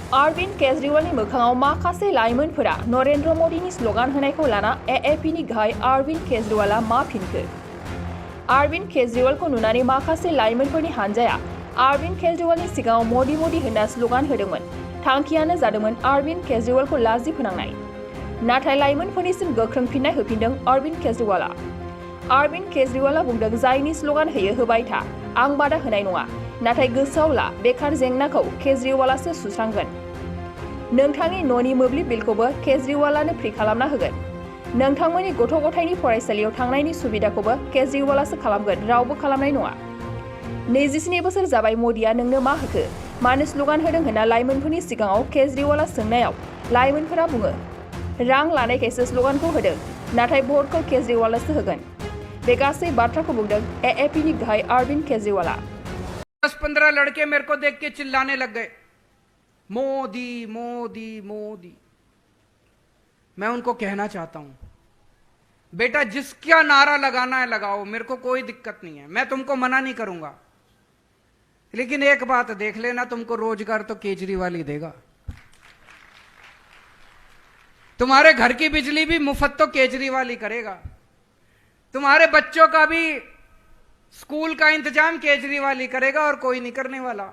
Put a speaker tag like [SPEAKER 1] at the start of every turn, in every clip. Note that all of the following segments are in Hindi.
[SPEAKER 1] अरविंद केजरीवालनि मोखाङाव माखासे लाइमोनफोरा नरेन्द्र मोदीनि स्लगान होनायखौ लाना एएपीनि गाहाय अरविंद केजरीवालआ मा फिनखो? अरविंद केजरीवालखौ नुनानै माखासे लाइमोनफोरनि हानजाया अरविंद केजरीवालनि सिगाङाव मोदी मोदी होनना स्लगान होदोंमोन। थांखियानो जादोंमोन अरविंद केजरीवालखौ लाजि फोनांनाय। नाथाय लाइमोनफोरनिसिम गोख्रों फिननाय होफिनदों अरविंद केजरीवालआ। अरविंद केजरीवालआ बुंदों, जायनि स्लगान होयो होबाय था, आं बादा होनाय नङा। नाथाय गोसोआव ला, बेकार जेंनाखौ केजरीवालआसो सुस्रांगोन। नोंथांनि न'नि मोब्लिब बिलखौबो केजरीवालआनो फ्रि खालामना होगोन। नोंथांमोननि गथ' गथायनि फरायसालियाव थांनायनि सुबिदाखौबो केजरीवालआसो खालामगोन, रावबो खालामनाय नङा। 27 बोसोर जाबाय मोदीआ नोंनो मा होखो? मानो स्लगान होदों होनना लाइमोनफोरनि सिगाङाव केजरीवालआ सोंनायाव लाइमोनफोरा बुङो, रां लानायखायसो स्लगानखौ होदों, नाथाय भटखौ केजरीवालआसो होगोन। बे गासै बाथ्राखौ बुंदों एएपीनि गाहाय अरविंद केजरीवालआ।
[SPEAKER 2] 10-15 लड़के मेरे को देख के चिल्लाने लग गए, मोदी मोदी मोदी। मैं उनको कहना चाहता हूं, बेटा जिसका नारा लगाना है लगाओ, मेरे को कोई दिक्कत नहीं है, मैं तुमको मना नहीं करूंगा। लेकिन एक बात देख लेना, तुमको रोजगार तो केजरीवाल ही देगा। तुम्हारे घर की बिजली भी मुफ्त तो केजरीवाल ही करेगा। तुम्हारे बच्चों का भी स्कूल का इंतजाम केजरीवाल ही करेगा और कोई नहीं करने वाला।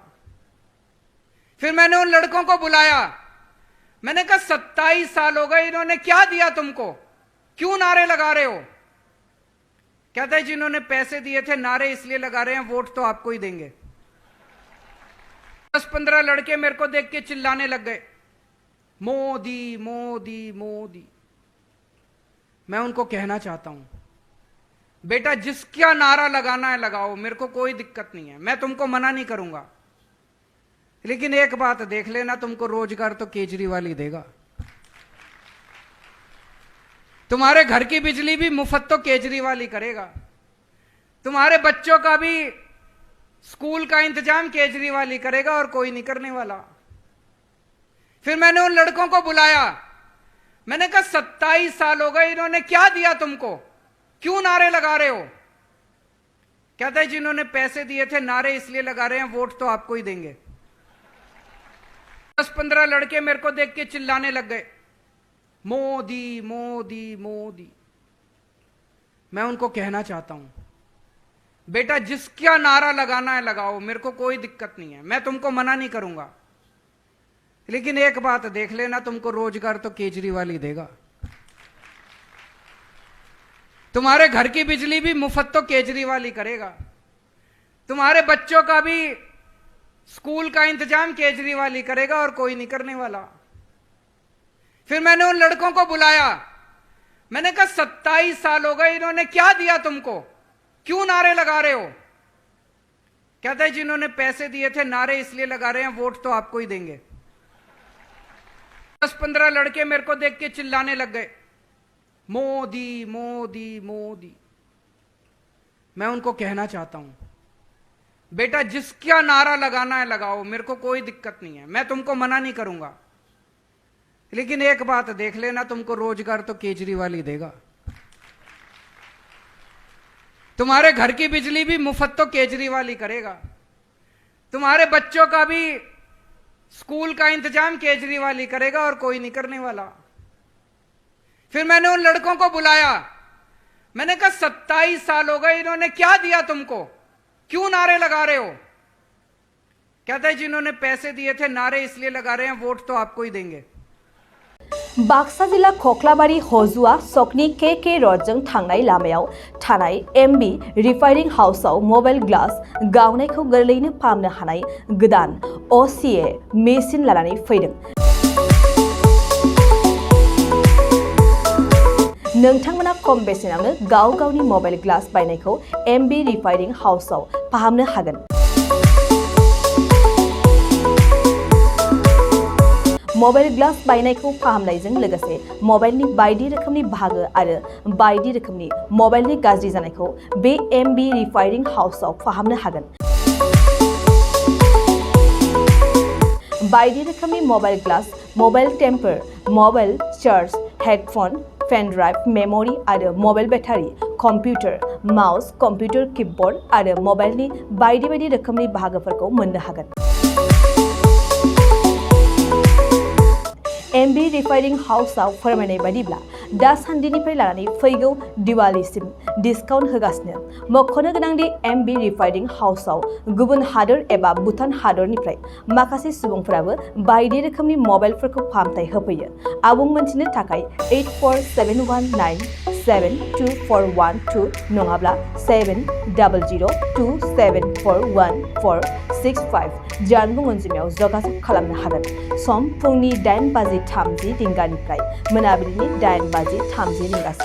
[SPEAKER 2] फिर मैंने उन लड़कों को बुलाया, मैंने कहा 27 साल हो गए, इन्होंने क्या दिया तुमको? क्यों नारे लगा रहे हो? कहते हैं जिन्होंने पैसे दिए थे, नारे इसलिए लगा रहे हैं, वोट तो आपको ही देंगे। 10-15 लड़के मेरे को देख के चिल्लाने लग गए, मोदी मोदी मोदी। मैं उनको कहना चाहता हूं, बेटा जिसका नारा लगाना है लगाओ, मेरे को कोई दिक्कत नहीं है, मैं तुमको मना नहीं करूंगा। लेकिन एक बात देख लेना, तुमको रोजगार तो केजरीवाल ही देगा। तुम्हारे घर की बिजली भी मुफ्त तो केजरीवाल ही करेगा। तुम्हारे बच्चों का भी स्कूल का इंतजाम केजरीवाल ही करेगा और कोई नहीं करने वाला। फिर मैंने उन लड़कों को बुलाया, मैंने कहा 27 साल हो गए, इन्होंने क्या दिया तुमको? क्यों नारे लगा रहे हो? कहते हैं जिन्होंने पैसे दिए थे, नारे इसलिए लगा रहे हैं, वोट तो आपको ही देंगे। 10-15 लड़के मेरे को देख के चिल्लाने लग गए, मोदी मोदी मोदी। मैं उनको कहना चाहता हूं, बेटा जिसका नारा लगाना है लगाओ, मेरे को कोई दिक्कत नहीं है, मैं तुमको मना नहीं करूंगा। लेकिन एक बात देख लेना, तुमको रोजगार तो केजरीवाल ही देगा। तुम्हारे घर की बिजली भी मुफ्त तो केजरीवाल ही करेगा। तुम्हारे बच्चों का भी स्कूल का इंतजाम केजरीवाल ही करेगा और कोई नहीं करने वाला। फिर मैंने उन लड़कों को बुलाया, मैंने कहा 27 साल हो गए, इन्होंने क्या दिया तुमको? क्यों नारे लगा रहे हो? कहते हैं जिन्होंने पैसे दिए थे, नारे इसलिए लगा रहे हैं, वोट तो आपको ही देंगे। 10-15 लड़के मेरे को देख के चिल्लाने लग गए, मोदी मोदी मोदी। मैं उनको कहना चाहता हूं, बेटा जिसका नारा लगाना है लगाओ, मेरे को कोई दिक्कत नहीं है, मैं तुमको मना नहीं करूंगा। लेकिन एक बात देख लेना, तुमको रोजगार तो केजरीवाल ही देगा। तुम्हारे घर की बिजली भी मुफ्त तो केजरीवाल ही करेगा। तुम्हारे बच्चों का भी स्कूल का इंतजाम केजरीवाल ही करेगा और कोई नहीं करने वाला। फिर मैंने उन लड़कों को बुलाया, मैंने कहा 27 साल हो गए, इन्होंने क्या दिया तुमको? क्यों नारे लगा रहे हो? कहते हैं जिन्होंने पैसे दिए थे, नारे इसलिए लगा रहे हैं, वोट तो आपको ही देंगे।
[SPEAKER 3] बाक्सा जिल्ला खख्लाबारि हजुआ सकनि के रडजों थांनाय लामायाव थानाय एमबी रिफाइनिं हाउसआव मबाइल ग्लास गावनायखौ गोरलैयैनो फाहामनो हानाय गोदान असीए मेसिन लानानै फैदों। नोंथांमोना खम बेसेनावनो गाव गावनि मबाइल ग्लास बायनायखौ एमबी रिफाइनिं हाउसआव फाहामनो हागोन। मबाइल ग्लास बायनायखौ फाहामनायजों लोगोसे मबाइलनि बायदि रोखोमनि बाहागो आरो बायदि रोखोमनि मबाइलनि गाज्रि जानायखौ बे एमबी रिफाइनिं हाउसआव फाहामनो हागोन। बायदि रोखोमनि mobile glass, mobile temper, mobile charge, headphone, pen drive, memory आरो mobile battery, computer, mouse, computer keyboard आरो मबाइलनि बायदि रोखोमनि बाहागोफोरखौ मोननो हागोन। MB रिफाइनिं हाउसआव फोरमायनाय बायदिब्ला दासान्दिनिफ्राय लानानै फैगौ दिवालीसिम डिसकाउन्ट होगासिनो। मख'नो गोनांदि MB रिफाइनिं हाउसआव गुबुन हादोर एबा भुटान हादरनिफ्राय माखासे सुबुंफोराबो बायदि रोखोमनि मबाइलफोरखौ फाहामथाय होफैयो। आबुं मोनथिनो थाखाय 8471972412 नङाब्ला 7002741465 जानबुं अनजिमायाव जगाजग खालामनो हागोन। सम फुंनि 8:30 रिंगानिफ्राय मोनाबिलिनि 8:30 रिंगासिम।